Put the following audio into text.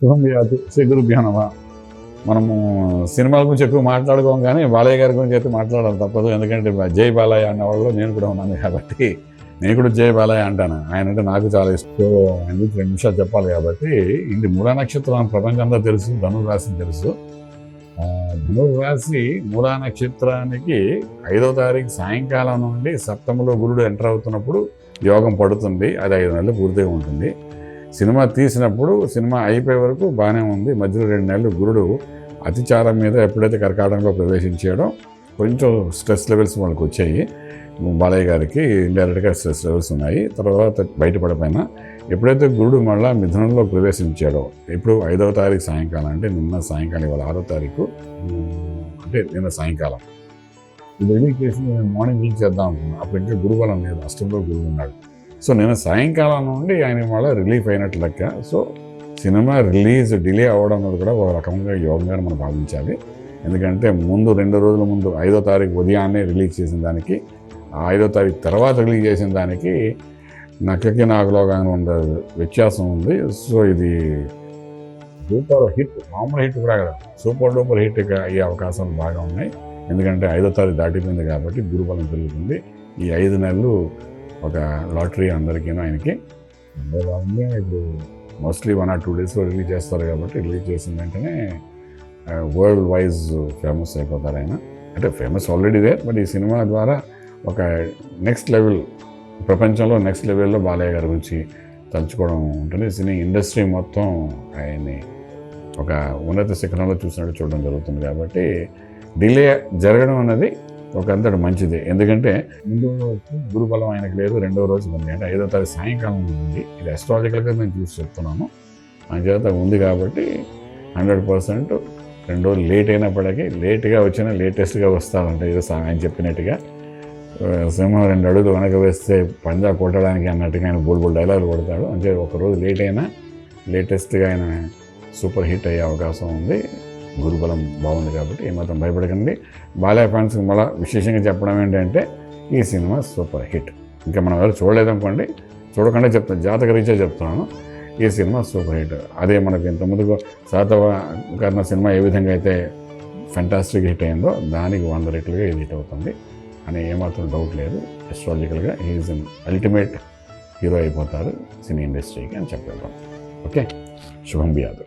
శుభం బియాదు శ్రీ గురుభ్యో నమః. మనము సినిమాల గురించి ఎక్కువ మాట్లాడుకోం కానీ బాలయ్య గారి గురించి అయితే మాట్లాడాలి తప్పదు. ఎందుకంటే జై బాలయ్య అన్న వాళ్ళు నేను కూడా ఉన్నాను కాబట్టి నేను కూడా జై బాలయ్య అంటాను. ఆయన అంటే నాకు చాలా ఇష్టం. ఆయన గురించి 2 నిమిషాలు చెప్పాలి కాబట్టి ఇది మూలా నక్షత్రం ప్రపంచంలో తెలుసు, ధనుర్రాశి తెలుసు. ధనుర్రాశి మూలా నక్షత్రానికి 5వ తారీఖు సాయంకాలం నుండి సప్తమలో గురుడు ఎంటర్ అవుతున్నప్పుడు యోగం పడుతుంది. అది 5 నెలలు పూర్తిగా ఉంటుంది. సినిమా తీసినప్పుడు సినిమా అయిపోయే వరకు బాగానే ఉంది. మధ్యలో 2 నెలలు గురుడు అతిచారం మీద ఎప్పుడైతే కర్కాటకంలో ప్రవేశించాడో కొంచెం స్ట్రెస్ లెవెల్స్ వాళ్ళకి వచ్చాయి. బాలయ్య గారికి ఇండైరెక్ట్గా స్ట్రెస్ లెవెల్స్ ఉన్నాయి. తర్వాత బయటపడిపోయినా ఎప్పుడైతే గురుడు మళ్ళీ మిథునంలో ప్రవేశించాడో ఇప్పుడు 5వ తారీఖు సాయంకాలం అంటే నిన్న సాయంకాలం, ఇవాళ 6వ తారీఖు అంటే నిన్న సాయంకాలం ఇది రిలీజ్ చేసి నేను మార్నింగ్ రిలీజ్ చేద్దాం అనుకున్నాను. అప్పుడు ఇంకా గురుబలం లేదు, అష్టంలో గురువు ఉన్నాడు. సో నేను సాయంకాలం నుండి ఆయన మళ్ళీ రిలీఫ్ అయినట్లు లెక్క. సో సినిమా రిలీజ్ డిలే అవ్వడం అనేది కూడా ఒక రకంగా యోగంగా మనం భావించాలి. ఎందుకంటే ముందు 2 రోజుల ముందు 5వ తారీఖు ఉదయాన్నే రిలీజ్ చేసిన దానికి 5వ తారీఖు తర్వాత రిలీజ్ చేసిన దానికి నక్కకి నాకులోగా ఉన్న వ్యత్యాసం ఉంది. సో ఇది సూపర్ హిట్, మామూలు హిట్ కూడా కదా, సూపర్ డూపర్ హిట్ అయ్యే అవకాశాలు బాగా ఉన్నాయి. ఎందుకంటే 5వ తారీఖు దాటిపోయింది కాబట్టి గురుబలం పెరుగుతుంది. ఈ 5 నెలలు ఒక లాటరీ అందరికీ ఆయనకి ఇప్పుడు మోస్ట్లీ 1 or 2 డేస్లో రిలీజ్ చేస్తారు కాబట్టి రిలీజ్ చేసిన వెంటనే వరల్డ్ వైజ్ ఫేమస్ అయిపోతారు ఆయన. అంటే ఫేమస్ ఆల్రెడీ దే, బట్ ఈ సినిమా ద్వారా ఒక నెక్స్ట్ లెవెల్, ప్రపంచంలో నెక్స్ట్ లెవెల్లో బాలయ్య గారి గురించి తలుచుకోవడం ఉంటుంది. సినీ ఇండస్ట్రీ మొత్తం ఆయన్ని ఒక ఉన్నత శిఖరంలో చూడడం జరుగుతుంది. కాబట్టి డిలే జరగడం అనేది ఒక అంతటి మంచిది. ఎందుకంటే ముందు గురుబలం ఆయనకు లేదు, 2వ రోజు ఉంది అంటే 5వ తారీఖు సాయంకాలం ఉంది. ఇది అస్ట్రాలజికల్గా నేను చూసి చెప్తున్నాను. ఆయన చేత ఉంది కాబట్టి 100% 2 రోజులు లేట్ అయినప్పటికీ లేట్గా వచ్చినా లేటెస్ట్గా వస్తారంటే ఏదో ఆయన చెప్పినట్టుగా సింహం 2 అడుగులు వెనక వేస్తే పంజా కొట్టడానికి అన్నట్టుగా ఆయన బోల్ డైలాగులు కొడతాడు. అంటే ఒకరోజు లేట్ అయినా లేటెస్ట్గా ఆయన సూపర్ హిట్ అయ్యే అవకాశం ఉంది. గురుబలం బాగుంది కాబట్టి ఏమాత్రం భయపడకండి. బాలయ్య ఫ్యాన్స్కి మళ్ళీ విశేషంగా చెప్పడం ఏంటంటే ఈ సినిమా సూపర్ హిట్. ఇంకా మనం ఎవరు చూడలేదనుకోండి, చూడకుండా చెప్తాను, జాతక రీత్యా చెప్తున్నాను, ఈ సినిమా సూపర్ హిట్. అదే మనకు ఇంతకుముందుకు శాతకర్ణ సినిమా ఏ విధంగా అయితే ఫెంటాస్టిక్ హిట్ అయిందో దానికి 100 రెట్లుగా ఇది హిట్ అవుతుంది అని ఏమాత్రం డౌట్ లేదు. అస్ట్రాలజికల్గా ఈజ్ అన్ అల్టిమేట్ హీరో అయిపోతారు సినీ ఇండస్ట్రీకి అని చెప్పగలం. ఓకే, శుభం బియాదు.